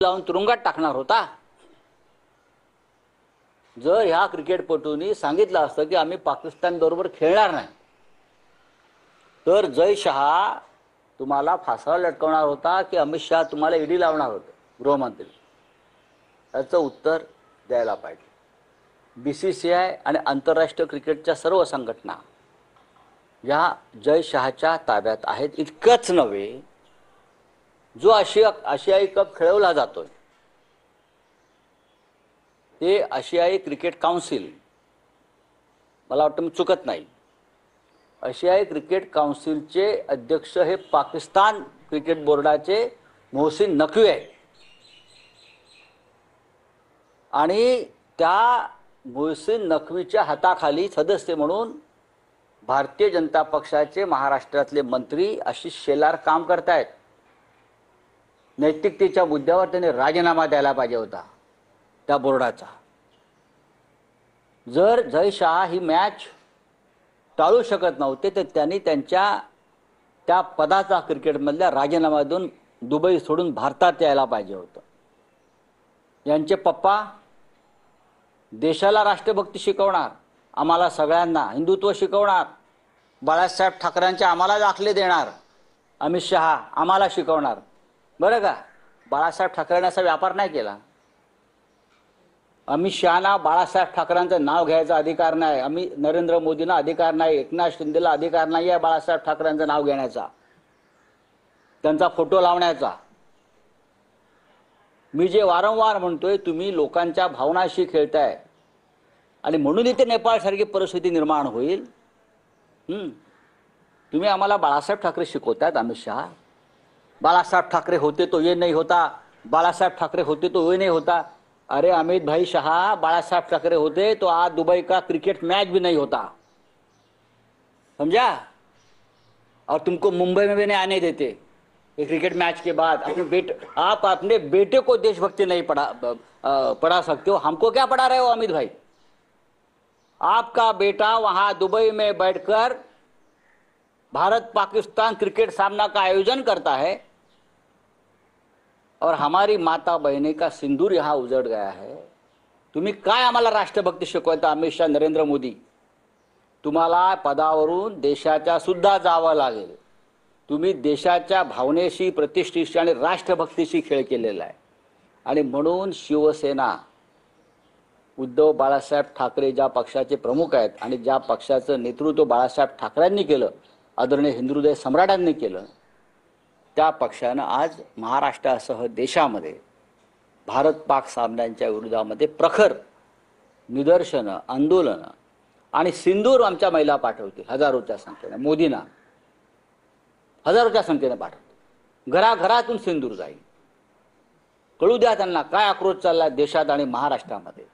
लावून तुरुंगात टाकणार होता। जर ह्या क्रिकेटपटूंनी सांगितलं असतं की आम्ही पाकिस्तान बरोबर खेळणार नाही, तर जय शहा तुम्हाला फासाला लटकवणार होता की अमित शहा तुम्हाला ईडी लावणार होते गृहमंत्री। याचं उत्तर द्यायला पाहिजे। बीसीसीआय आणि आंतरराष्ट्रीय क्रिकेटच्या सर्व संघटना या जय शहाच्या ताब्यात आहेत। इतकंच नव्हे, जो आशियाई कप खेळवला जातोय ते आशियाई क्रिकेट काउन्सिल, मला वाटतं मी चुकत नाही, आशियाई क्रिकेट काउन्सिलचे अध्यक्ष हे पाकिस्तान क्रिकेट बोर्डाचे मोहसिन नकवी आहे। आणि त्या मोहसिन नकवीच्या हाताखाली सदस्य म्हणून भारतीय जनता पक्षाचे महाराष्ट्रातले मंत्री आशिष शेलार काम करतायत। नैतिकतेच्या मुद्द्यावर त्यांनी राजीनामा द्यायला पाहिजे होता त्या बोर्डाचा। जर जय शहा ही मॅच टाळू शकत नव्हते तर त्यांनी त्यांच्या त्या पदाचा क्रिकेटमधल्या राजीनामा देऊन दुबई सोडून भारतात यायला पाहिजे होतं। यांचे पप्पा देशाला राष्ट्रभक्ती शिकवणार, आम्हाला सगळ्यांना हिंदुत्व शिकवणार, बाळासाहेब ठाकरेंचे आम्हाला दाखले देणार, अमित शहा आम्हाला शिकवणार। बरं का, बाळासाहेब ठाकरेंनी असा व्यापार नाही केला। अमित शहाना बाळासाहेब ठाकरेंचं नाव घ्यायचा अधिकार नाही, नरेंद्र मोदींना अधिकार नाही, एकनाथ शिंदेला अधिकार नाही आहे बाळासाहेब ठाकरेंचं नाव घेण्याचा, त्यांचा फोटो लावण्याचा। मी जे वारंवार म्हणतोय, तुम्ही लोकांच्या भावनाशी खेळताय आणि म्हणून इथे नेपाळसारखी परिस्थिती निर्माण होईल। तुम्ही आम्हाला बाळासाहेब ठाकरे शिकवतायत। अमित शहा, बाळासाहेब ठाकरे होते तो ये नहीं होता, बाळासाहेब ठाकरे होते तो ये नहीं होता। अरे अमित भाई शाह, बाळासाहेब ठाकरे होते तो आज दुबई का क्रिकेट मैच भी नहीं होता, समझा। और तुमको मुंबई में भी नहीं आने देते क्रिकेट मैच के बाद। आप अपने बेटे को देशभक्ति नहीं पढ़ा सकते हो, हमको क्या पढ़ा रहे हो अमित भाई। आपका बेटा वहां दुबई में बैठकर भारत पाकिस्तान क्रिकेट सामना का आयोजन करता है और हमारी माता बहने का सिंदूर यहां उजड़ गया है। तुम्ही काय आम्हाला राष्ट्रभक्ती शिकवता अमित शाह, नरेंद्र मोदी। तुम्हाला पदावरून देशाच्या सुद्धा जावं लागेल। तुम्ही देशाच्या भावनेशी, प्रतिष्ठेशी आणि राष्ट्रभक्तीशी खेळ केलेला आहे। आणि म्हणून शिवसेना, उद्धव बाळासाहेब ठाकरे ज्या पक्षाचे प्रमुख आहेत आणि ज्या पक्षाचं नेतृत्व बाळासाहेब ठाकरेंनी केलं, आदरणीय हिंदुहृदय सम्राटांनी केलं, त्या पक्षानं आज महाराष्ट्रासह देशामध्ये भारत पाक सामन्यांच्या विरोधामध्ये प्रखर निदर्शनं, आंदोलनं आणि सिंदूर आमच्या महिला पाठवतील हजारोच्या संख्येने। मोदींना हजारोच्या संख्येने पाठवतील, घराघरातून सिंदूर जाईल। कळू द्या त्यांना काय आक्रोश चालला देशात आणि महाराष्ट्रामध्ये।